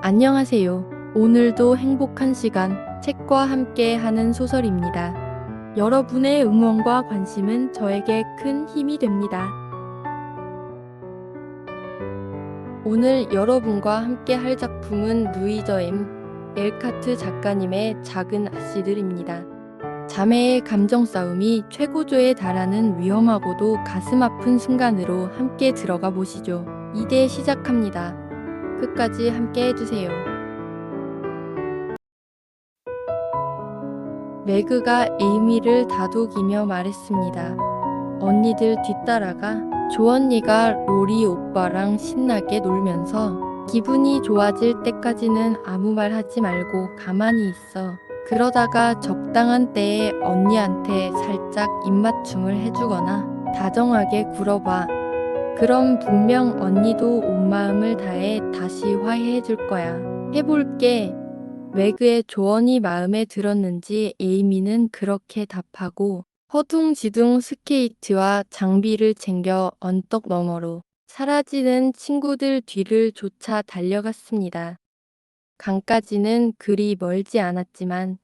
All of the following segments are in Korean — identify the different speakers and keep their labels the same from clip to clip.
Speaker 1: 안녕하세요. 오늘도 행복한 시간, 책과 함께 하는 소설입니다. 여러분의 응원과 관심은 저에게 큰 힘이 됩니다. 오늘 여러분과 함께 할 작품은 루이저 M. 엘카트 작가님의 작은 아씨들입니다. 자매의 감정 싸움이 최고조에 달하는 위험하고도 가슴 아픈 순간으로 함께 들어가 보시죠. 이제 시작합니다. 끝까지 함께 해주세요. 매그가 에이미를 다독이며 말했습니다. 언니들 뒤따라가. 조 언니가 로리 오빠랑 신나게 놀면서 기분이 좋아질 때까지는 아무 말 하지 말고 가만히 있어. 그러다가 적당한 때에 언니한테 살짝 입맞춤을 해주거나 다정하게 굴어봐. 그럼 분명 언니도 온 마음을 다해 다시 화해해줄 거야. 해볼게. 매그의 조언이 마음에 들었는지 에이미는 그렇게 답하고 허둥지둥 스케이트와 장비를 챙겨 언덕 너머로 사라지는 친구들 뒤를 쫓아 달려갔습니다. 강까지는 그리 멀지 않았지만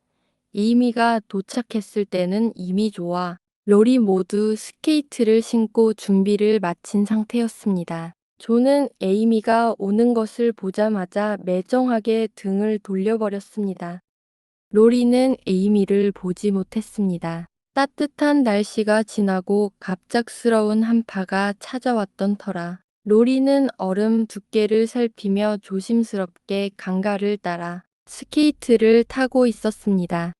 Speaker 1: 에이미가 도착했을 때는 이미 조와 로리 모두 스케이트를 신고 준비를 마친 상태였습니다. 조는 에이미가 오는 것을 보자마자 매정하게 등을 돌려버렸습니다. 로리는 에이미를 보지 못했습니다. 따뜻한 날씨가 지나고 갑작스러운 한파가 찾아왔던 터라 로리는 얼음 두께를 살피며 조심스럽게 강가를 따라 스케이트를 타고 있었습니다.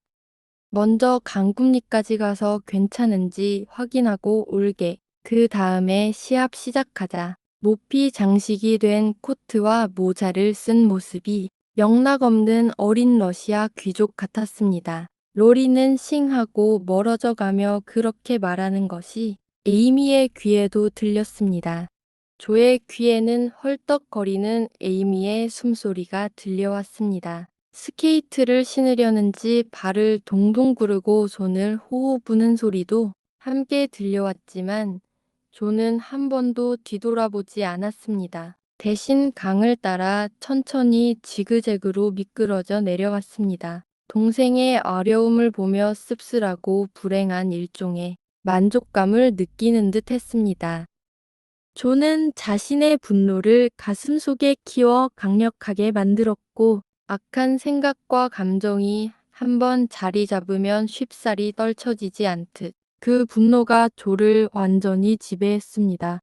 Speaker 1: 먼저 강금리까지 가서 괜찮은지 확인하고 올게. 그 다음에 시합 시작하자. 높이 장식이 된 코트와 모자를 쓴 모습이 영락없는 어린 러시아 귀족 같았습니다. 로리는 싱하고 멀어져 가며 그렇게 말하는 것이 에이미의 귀에도 들렸습니다. 조의 귀에는 헐떡거리는 에이미의 숨소리가 들려왔습니다. 스케이트를 신으려는지 발을 동동 구르고 손을 호호 부는 소리도 함께 들려왔지만 조는 한 번도 뒤돌아보지 않았습니다. 대신 강을 따라 천천히 지그재그로 미끄러져 내려왔습니다. 동생의 어려움을 보며 씁쓸하고 불행한 일종의 만족감을 느끼는 듯 했습니다. 조는 자신의 분노를 가슴속에 키워 강력하게 만들었고 악한 생각과 감정이 한번 자리 잡으면 쉽사리 떨쳐지지 않듯 그 분노가 조를 완전히 지배했습니다.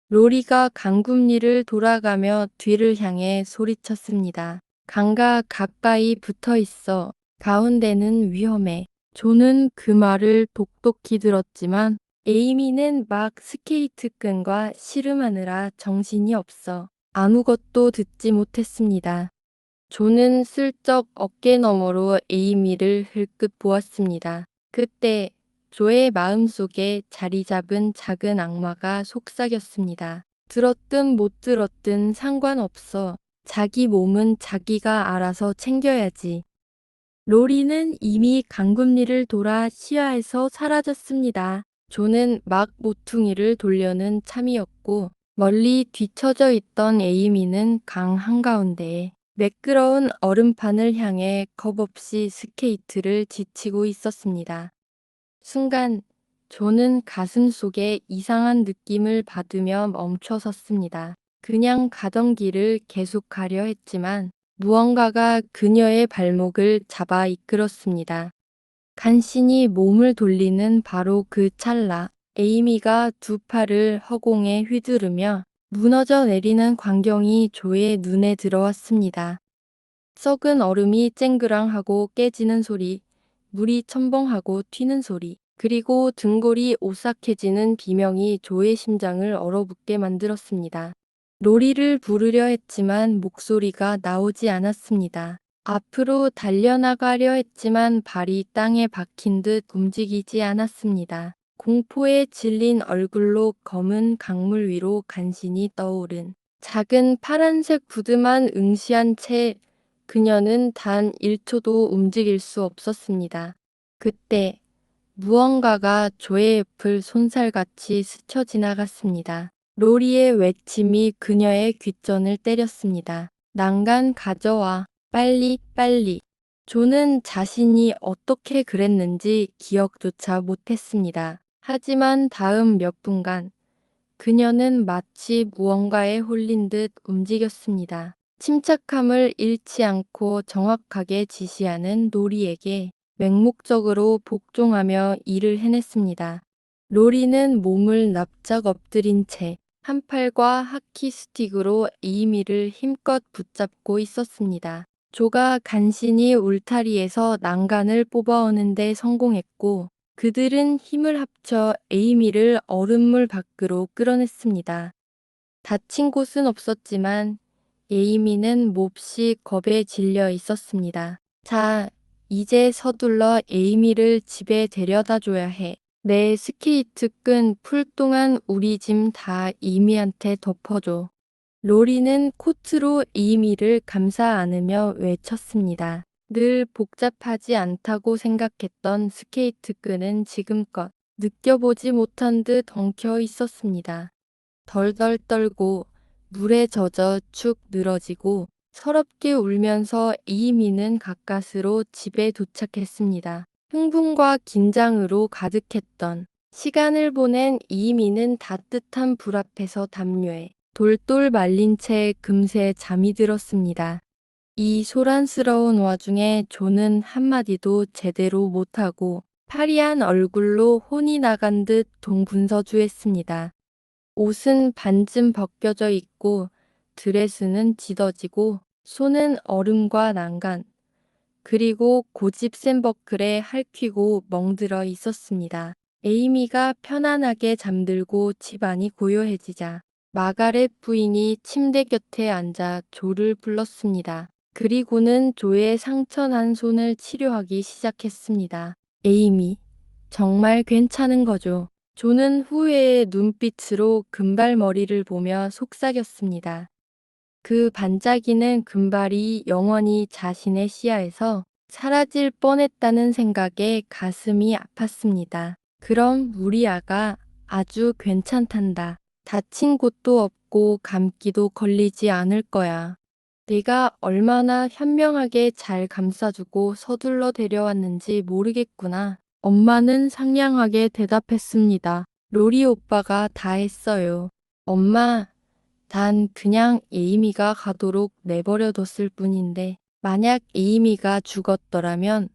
Speaker 1: 로리가 강금리를 돌아가며 뒤를 향해 소리쳤습니다. 강과 가까이 붙어 있어. 가운데는 위험해. 조는 그 말을 똑똑히 들었지만 에이미는 막 스케이트 끈과 씨름하느라 정신이 없어 아무것도 듣지 못했습니다. 조는 슬쩍 어깨 너머로 에이미를 흘끗 보았습니다. 그때 조의 마음속에 자리 잡은 작은 악마가 속삭였습니다. 들었든 못 들었든 상관없어. 자기 몸은 자기가 알아서 챙겨야지. 로리는 이미 강금리를 돌아 시야에서 사라졌습니다. 조는 막 모퉁이를 돌려는 참이었고 멀리 뒤처져 있던 에이미는 강 한가운데에 매끄러운 얼음판을 향해 겁없이 스케이트를 지치고 있었습니다. 순간 조는 가슴 속에 이상한 느낌을 받으며 멈춰 섰습니다. 그냥 가던 길을 계속 가려 했지만 무언가가 그녀의 발목을 잡아 이끌었습니다. 간신히 몸을 돌리는 바로 그 찰나 에이미가 두 팔을 허공에 휘두르며 무너져 내리는 광경이 조의 눈에 들어왔습니다. 썩은 얼음이 쨍그랑하고 깨지는 소리, 물이 첨벙하고 튀는 소리, 그리고 등골이 오싹해지는 비명이 조의 심장을 얼어붙게 만들었습니다. 로리를 부르려 했지만 목소리가 나오지 않았습니다. 앞으로 달려나가려 했지만 발이 땅에 박힌 듯 움직이지 않았습니다. 공포에 질린 얼굴로 검은 강물 위로 간신히 떠오른 작은 파란색 구두만 응시한 채 그녀는 단 1초도 움직일 수 없었습니다. 그때 무언가가 조의 옆을 손살같이 스쳐 지나갔습니다. 로리의 외침이 그녀의 귓전을 때렸습니다. 난간 가져와. 빨리, 빨리. 조는 자신이 어떻게 그랬는지 기억조차 못했습니다. 하지만 다음 몇 분간 그녀는 마치 무언가에 홀린 듯 움직였습니다. 침착함을 잃지 않고 정확하게 지시하는 로리에게 맹목적으로 복종하며 일을 해냈습니다. 로리는 몸을 납작 엎드린 채 한 팔과 하키 스틱으로 에이미를 힘껏 붙잡고 있었습니다. 조가 간신히 울타리에서 난간을 뽑아오는 데 성공했고 그들은 힘을 합쳐 에이미를 얼음물 밖으로 끌어냈습니다. 다친 곳은 없었지만 에이미는 몹시 겁에 질려 있었습니다. 자, 이제 서둘러 에이미를 집에 데려다 줘야 해. 내 스케이트 끈 풀 동안 우리 짐 다 이미한테 덮어줘. 로리는 코트로 이미를 감싸 안으며 외쳤습니다. 늘 복잡하지 않다고 생각했던 스케이트 끈은 지금껏 느껴보지 못한 듯 엉켜 있었습니다. 덜덜 떨고 물에 젖어 축 늘어지고 서럽게 울면서 이미는 가까스로 집에 도착했습니다. 흥분과 긴장으로 가득했던 시간을 보낸 이미는 따뜻한 불 앞에서 담요에 돌돌 말린 채 금세 잠이 들었습니다. 이 소란스러운 와중에 조는 한마디도 제대로 못하고 파리한 얼굴로 혼이 나간 듯 동분서주했습니다. 옷은 반쯤 벗겨져 있고 드레스는 찢어지고 손은 얼음과 난간 그리고 고집 센 버클에 핥히고 멍들어 있었습니다. 에이미가 편안하게 잠들고 집안이 고요해지자 마가렛 부인이 침대 곁에 앉아 조를 불렀습니다. 그리고는 조의 상처난 손을 치료하기 시작했습니다. 에이미, 정말 괜찮은 거죠? 조는 후회의 눈빛으로 금발머리를 보며 속삭였습니다. 그 반짝이는 금발이 영원히 자신의 시야에서 사라질 뻔했다는 생각에 가슴이 아팠습니다. 그럼 우리 아가 아주 괜찮단다. 다친 곳도 없고 감기도 걸리지 않을 거야. 내가 얼마나 현명하게 잘 감싸주고 서둘러 데려왔는지 모르겠구나. 엄마는 상냥하게 대답했습니다. 로리 오빠가 다 했어요. 엄마, 단 그냥 에이미가 가도록 내버려뒀을 뿐인데 만약 에이미가 죽었더라면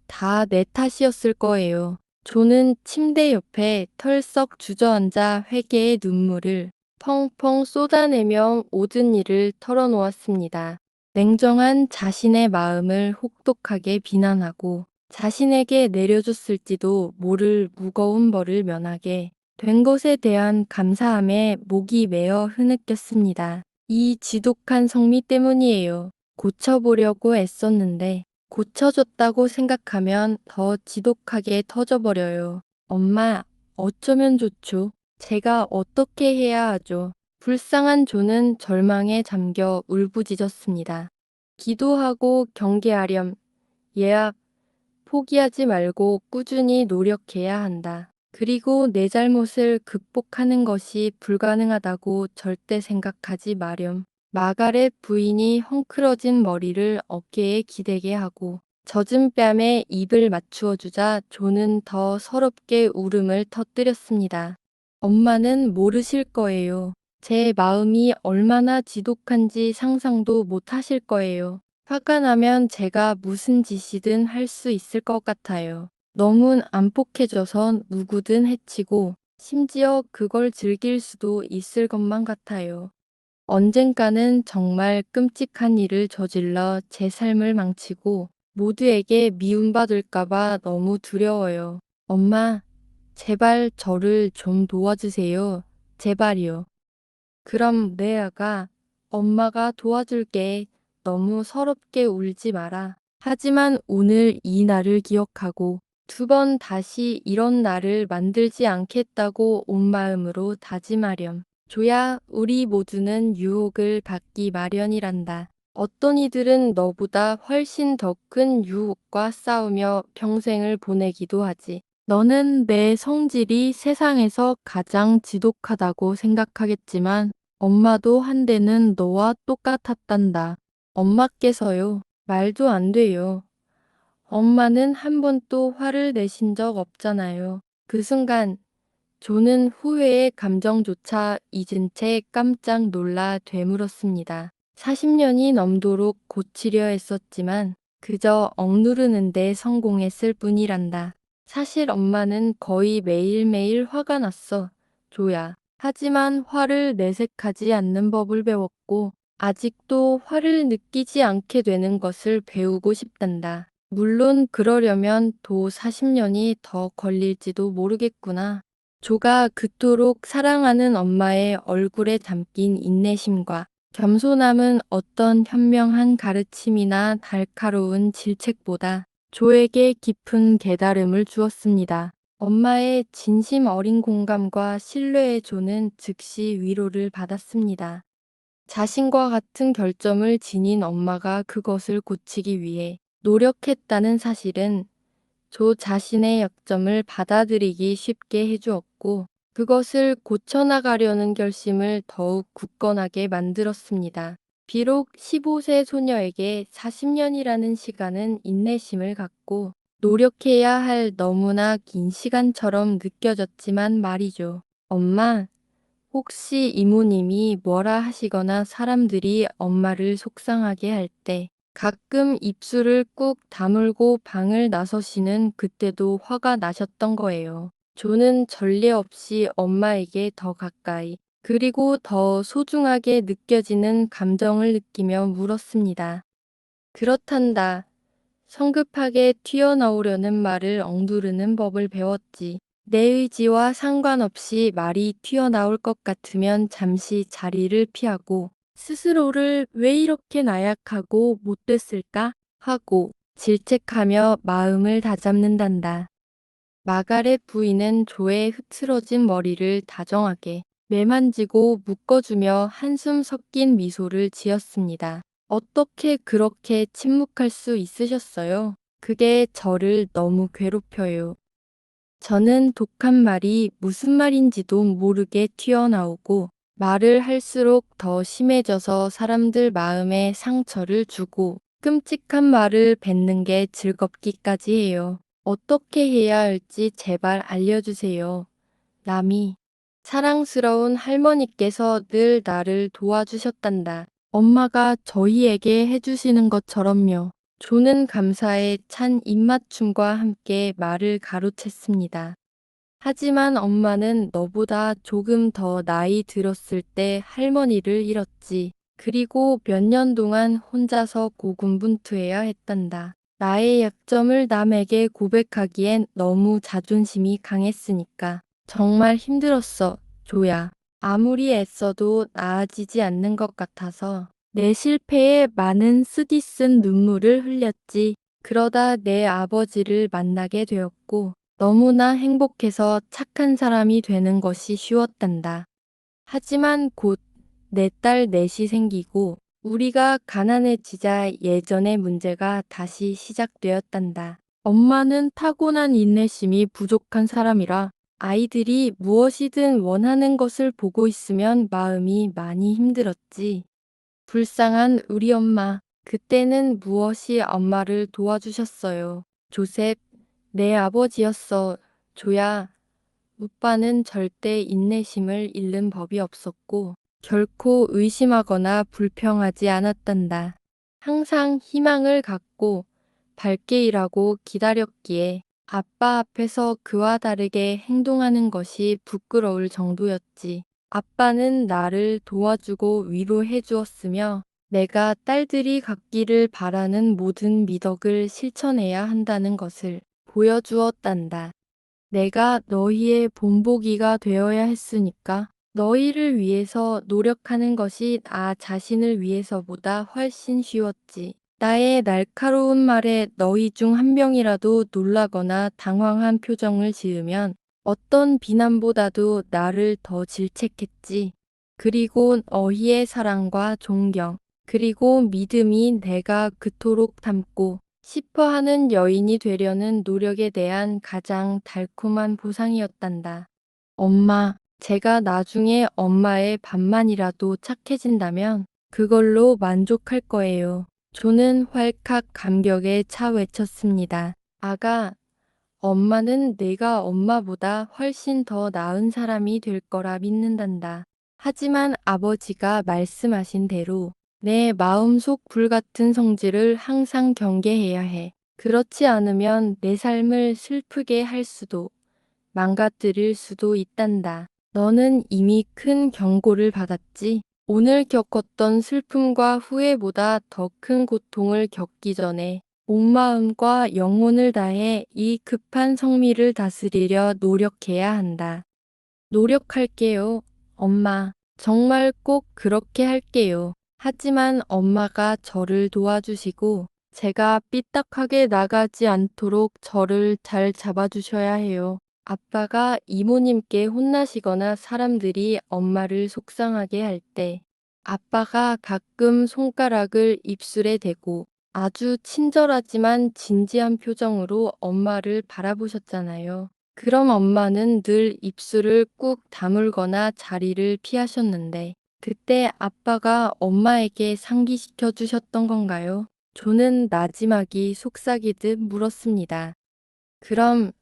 Speaker 1: 다 내 탓이었을 거예요. 조는 침대 옆에 털썩 주저앉아 회개의 눈물을 펑펑 쏟아내며 모든 일을 털어놓았습니다. 냉정한 자신의 마음을 혹독하게 비난하고 자신에게 내려줬을지도 모를 무거운 벌을 면하게 된 것에 대한 감사함에 목이 메어 흐느꼈습니다. 이 지독한 성미 때문이에요. 고쳐보려고 애썼는데 고쳐줬다고 생각하면 더 지독하게 터져버려요. 엄마, 어쩌면 좋죠? 제가 어떻게 해야 하죠? 불쌍한 조는 절망에 잠겨 울부짖었습니다. 기도하고 경계하렴. 얘야, 포기하지 말고 꾸준히 노력해야 한다. 그리고 내 잘못을 극복하는 것이 불가능하다고 절대 생각하지 마렴. 마가렛 부인이 헝클어진 머리를 어깨에 기대게 하고 젖은 뺨에 입을 맞추어 주자 조는 더 서럽게 울음을 터뜨렸습니다. 엄마는 모르실 거예요. 제 마음이 얼마나 지독한지 상상도 못 하실 거예요. 화가 나면 제가 무슨 짓이든 할 수 있을 것 같아요. 너무 안폭해져서 누구든 해치고 심지어 그걸 즐길 수도 있을 것만 같아요. 언젠가는 정말 끔찍한 일을 저질러 제 삶을 망치고 모두에게 미움받을까봐 너무 두려워요. 엄마, 제발 저를 좀 도와주세요. 제발이요. 그럼 내 아가, 엄마가 도와줄게. 너무 서럽게 울지 마라. 하지만 오늘 이 날을 기억하고 두 번 다시 이런 날을 만들지 않겠다고 온 마음으로 다짐하렴. 조야, 우리 모두는 유혹을 받기 마련이란다. 어떤 이들은 너보다 훨씬 더 큰 유혹과 싸우며 평생을 보내기도 하지. 너는 내 성질이 세상에서 가장 지독하다고 생각하겠지만 엄마도 한때는 너와 똑같았단다. 엄마께서요. 말도 안 돼요. 엄마는 한 번도 화를 내신 적 없잖아요. 그 순간 조는 후회의 감정조차 잊은 채 깜짝 놀라 되물었습니다. 40년이 넘도록 고치려 했었지만 그저 억누르는 데 성공했을 뿐이란다. 사실 엄마는 거의 매일매일 화가 났어. 조야. 하지만 화를 내색하지 않는 법을 배웠고 아직도 화를 느끼지 않게 되는 것을 배우고 싶단다. 물론 그러려면 도 40년이 더 걸릴지도 모르겠구나. 조가 그토록 사랑하는 엄마의 얼굴에 담긴 인내심과 겸손함은 어떤 현명한 가르침이나 날카로운 질책보다 조에게 깊은 깨달음을 주었습니다. 엄마의 진심 어린 공감과 신뢰의 조는 즉시 위로를 받았습니다. 자신과 같은 결점을 지닌 엄마가 그것을 고치기 위해 노력했다는 사실은 조 자신의 약점을 받아들이기 쉽게 해주었고 그것을 고쳐나가려는 결심을 더욱 굳건하게 만들었습니다. 비록 15세 소녀에게 40년이라는 시간은 인내심을 갖고 노력해야 할 너무나 긴 시간처럼 느껴졌지만 말이죠. 엄마, 혹시 이모님이 뭐라 하시거나 사람들이 엄마를 속상하게 할 때 가끔 입술을 꾹 다물고 방을 나서시는 그때도 화가 나셨던 거예요. 조는 전례 없이 엄마에게 더 가까이 그리고 더 소중하게 느껴지는 감정을 느끼며 물었습니다. 그렇단다. 성급하게 튀어나오려는 말을 억누르는 법을 배웠지. 내 의지와 상관없이 말이 튀어나올 것 같으면 잠시 자리를 피하고 스스로를 왜 이렇게 나약하고 못됐을까 하고 질책하며 마음을 다잡는단다. 마가렛 부인은 조의 흐트러진 머리를 다정하게 매만지고 묶어주며 한숨 섞인 미소를 지었습니다. 어떻게 그렇게 침묵할 수 있으셨어요? 그게 저를 너무 괴롭혀요. 저는 독한 말이 무슨 말인지도 모르게 튀어나오고 말을 할수록 더 심해져서 사람들 마음에 상처를 주고 끔찍한 말을 뱉는 게 즐겁기까지 해요. 어떻게 해야 할지 제발 알려주세요. 남이 사랑스러운 할머니께서 늘 나를 도와주셨단다. 엄마가 저희에게 해주시는 것처럼요. 조는 감사에 찬 입맞춤과 함께 말을 가로챘습니다. 하지만 엄마는 너보다 조금 더 나이 들었을 때 할머니를 잃었지. 그리고 몇 년 동안 혼자서 고군분투해야 했단다. 나의 약점을 남에게 고백하기엔 너무 자존심이 강했으니까. 정말 힘들었어, 조야. 아무리 애써도 나아지지 않는 것 같아서 내 실패에 많은 쓰디쓴 눈물을 흘렸지. 그러다 내 아버지를 만나게 되었고 너무나 행복해서 착한 사람이 되는 것이 쉬웠단다. 하지만 곧 내 딸 넷이 생기고 우리가 가난해지자 예전의 문제가 다시 시작되었단다. 엄마는 타고난 인내심이 부족한 사람이라 아이들이 무엇이든 원하는 것을 보고 있으면 마음이 많이 힘들었지. 불쌍한 우리 엄마. 그때는 무엇이 엄마를 도와주셨어요. 조셉, 내 아버지였어. 조야, 오빠는 절대 인내심을 잃는 법이 없었고 결코 의심하거나 불평하지 않았단다. 항상 희망을 갖고 밝게 일하고 기다렸기에 아빠 앞에서 그와 다르게 행동하는 것이 부끄러울 정도였지. 아빠는 나를 도와주고 위로해 주었으며 내가 딸들이 갖기를 바라는 모든 미덕을 실천해야 한다는 것을 보여주었단다. 내가 너희의 본보기가 되어야 했으니까 너희를 위해서 노력하는 것이 나 자신을 위해서보다 훨씬 쉬웠지. 나의 날카로운 말에 너희 중 한 명이라도 놀라거나 당황한 표정을 지으면 어떤 비난보다도 나를 더 질책했지. 그리고 너희의 사랑과 존경, 그리고 믿음이 내가 그토록 담고 싶어 하는 여인이 되려는 노력에 대한 가장 달콤한 보상이었단다. 엄마, 제가 나중에 엄마의 반만이라도 착해진다면 그걸로 만족할 거예요. 조는 활칵 감격에 차 외쳤습니다. 아가, 엄마는 내가 엄마보다 훨씬 더 나은 사람이 될 거라 믿는단다. 하지만 아버지가 말씀하신 대로 내 마음속 불같은 성질을 항상 경계해야 해. 그렇지 않으면 내 삶을 슬프게 할 수도 망가뜨릴 수도 있단다. 너는 이미 큰 경고를 받았지. 오늘 겪었던 슬픔과 후회보다 더 큰 고통을 겪기 전에 온 마음과 영혼을 다해 이 급한 성미를 다스리려 노력해야 한다. 노력할게요, 엄마. 정말 꼭 그렇게 할게요. 하지만 엄마가 저를 도와주시고 제가 삐딱하게 나가지 않도록 저를 잘 잡아주셔야 해요. 아빠가 이모님께 혼나시거나 사람들이 엄마를 속상하게 할 때 아빠가 가끔 손가락을 입술에 대고 아주 친절하지만 진지한 표정으로 엄마를 바라보셨잖아요. 그럼 엄마는 늘 입술을 꾹 다물거나 자리를 피하셨는데 그때 아빠가 엄마에게 상기시켜 주셨던 건가요? 조는 나지막이 속삭이듯 물었습니다. 그럼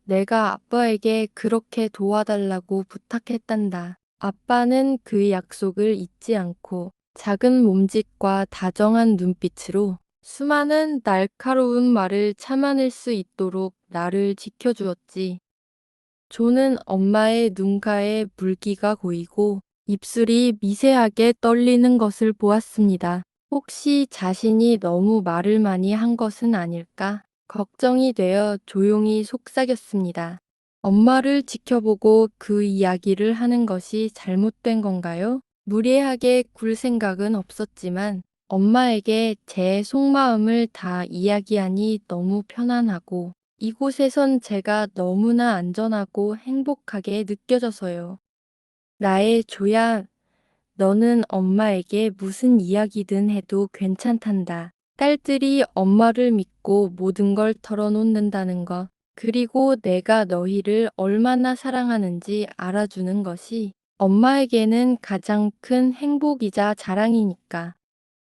Speaker 1: 내가 아빠에게 그렇게 도와달라고 부탁했단다. 아빠는 그 약속을 잊지 않고 작은 몸짓과 다정한 눈빛으로 수많은 날카로운 말을 참아낼 수 있도록 나를 지켜주었지. 조는 엄마의 눈가에 물기가 고이고 입술이 미세하게 떨리는 것을 보았습니다. 혹시 자신이 너무 말을 많이 한 것은 아닐까? 걱정이 되어 조용히 속삭였습니다. 엄마를 지켜보고 그 이야기를 하는 것이 잘못된 건가요? 무례하게 굴 생각은 없었지만 엄마에게 제 속마음을 다 이야기하니 너무 편안하고 이곳에선 제가 너무나 안전하고 행복하게 느껴져서요. 나의 조야, 너는 엄마에게 무슨 이야기든 해도 괜찮단다. 딸들이 엄마를 믿고 모든 걸 털어놓는다는 것, 그리고 내가 너희를 얼마나 사랑하는지 알아주는 것이 엄마에게는 가장 큰 행복이자 자랑이니까.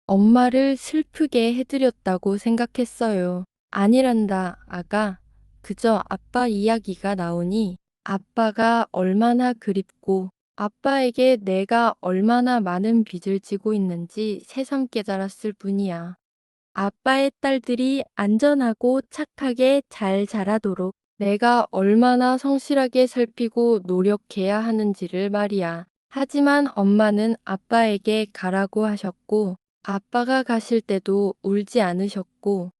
Speaker 1: 엄마를 슬프게 해드렸다고 생각했어요. 아니란다, 아가. 그저 아빠 이야기가 나오니 아빠가 얼마나 그립고 아빠에게 내가 얼마나 많은 빚을 지고 있는지 새삼 깨달았을 뿐이야. 아빠의 딸들이 안전하고 착하게 잘 자라도록 내가 얼마나 성실하게 살피고 노력해야 하는지를 말이야. 하지만 엄마는 아빠에게 가라고 하셨고, 아빠가 가실 때도 울지 않으셨고,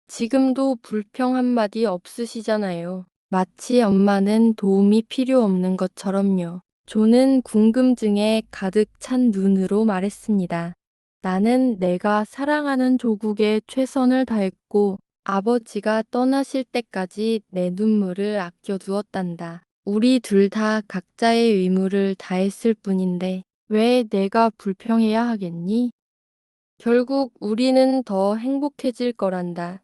Speaker 1: 지금도 불평 한마디 없으시잖아요. 마치 엄마는 도움이 필요 없는 것처럼요. 조는 궁금증에 가득 찬 눈으로 말했습니다. 나는 내가 사랑하는 조국에 최선을 다했고 아버지가 떠나실 때까지 내 눈물을 아껴두었단다. 우리 둘 다 각자의 의무를 다했을 뿐인데 왜 내가 불평해야 하겠니? 결국 우리는 더 행복해질 거란다.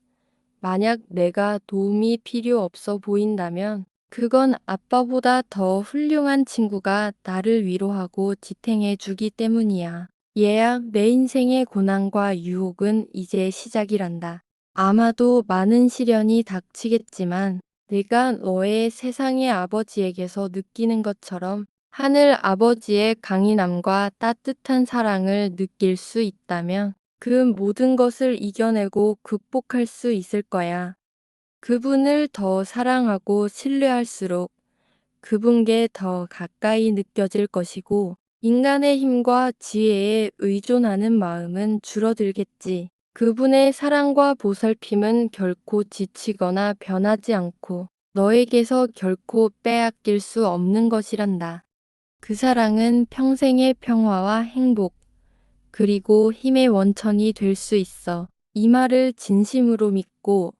Speaker 1: 만약 내가 도움이 필요 없어 보인다면 그건 아빠보다 더 훌륭한 친구가 나를 위로하고 지탱해 주기 때문이야. 얘야, 내 인생의 고난과 유혹은 이제 시작이란다. 아마도 많은 시련이 닥치겠지만 내가 너의 세상의 아버지에게서 느끼는 것처럼 하늘 아버지의 강인함과 따뜻한 사랑을 느낄 수 있다면 그 모든 것을 이겨내고 극복할 수 있을 거야. 그분을 더 사랑하고 신뢰할수록 그분께 더 가까이 느껴질 것이고 인간의 힘과 지혜에 의존하는 마음은 줄어들겠지. 그분의 사랑과 보살핌은 결코 지치거나 변하지 않고 너에게서 결코 빼앗길 수 없는 것이란다. 그 사랑은 평생의 평화와 행복, 그리고 힘의 원천이 될 수 있어. 이 말을 진심으로 믿고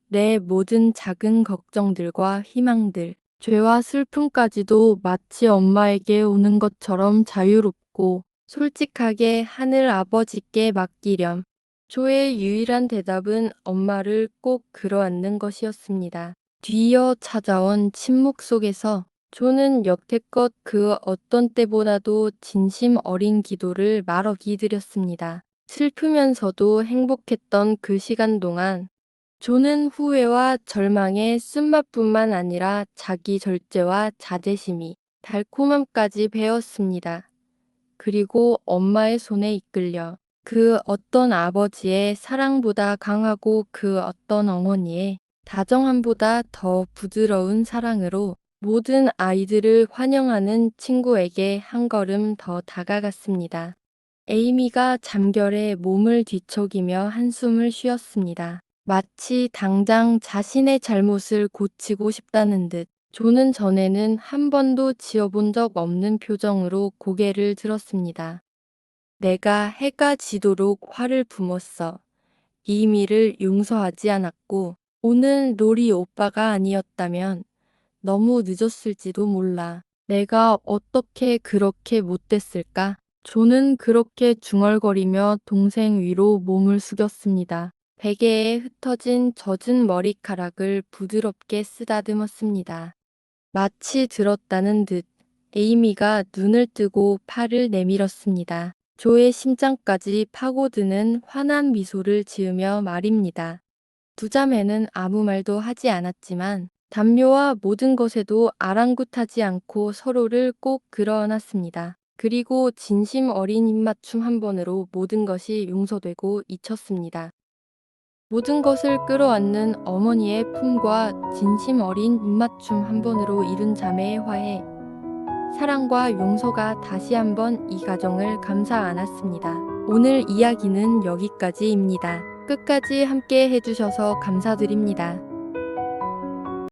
Speaker 1: 내 모든 작은 걱정들과 희망들, 죄와 슬픔까지도 마치 엄마에게 오는 것처럼 자유롭고 솔직하게 하늘 아버지께 맡기렴. 조의 유일한 대답은 엄마를 꼭 끌어안는 것이었습니다. 뒤이어 찾아온 침묵 속에서 조는 여태껏 그 어떤 때보다도 진심 어린 기도를 말없이 드렸습니다. 슬프면서도 행복했던 그 시간 동안 조는 후회와 절망의 쓴맛뿐만 아니라 자기 절제와 자제심이 달콤함까지 배웠습니다. 그리고 엄마의 손에 이끌려 그 어떤 아버지의 사랑보다 강하고 그 어떤 어머니의 다정함보다 더 부드러운 사랑으로 모든 아이들을 환영하는 친구에게 한 걸음 더 다가갔습니다. 에이미가 잠결에 몸을 뒤척이며 한숨을 쉬었습니다. 마치 당장 자신의 잘못을 고치고 싶다는 듯. 조는 전에는 한 번도 지어본 적 없는 표정으로 고개를 들었습니다. 내가 해가 지도록 화를 품었어. 이미를 용서하지 않았고, 오늘 로리 오빠가 아니었다면 너무 늦었을지도 몰라. 내가 어떻게 그렇게 못됐을까? 조는 그렇게 중얼거리며 동생 위로 몸을 숙였습니다. 베개에 흩어진 젖은 머리카락을 부드럽게 쓰다듬었습니다. 마치 들었다는 듯 에이미가 눈을 뜨고 팔을 내밀었습니다. 조의 심장까지 파고드는 환한 미소를 지으며 말입니다. 두 자매는 아무 말도 하지 않았지만 담요와 모든 것에도 아랑곳하지 않고 서로를 꼭 끌어안았습니다. 그리고 진심 어린 입맞춤 한 번으로 모든 것이 용서되고 잊혔습니다. 모든 것을 끌어안는 어머니의 품과 진심 어린 입맞춤 한 번으로 이룬 자매의 화해, 사랑과 용서가 다시 한번 이 가정을 감싸 안았습니다. 오늘 이야기는 여기까지입니다. 끝까지 함께 해주셔서 감사드립니다.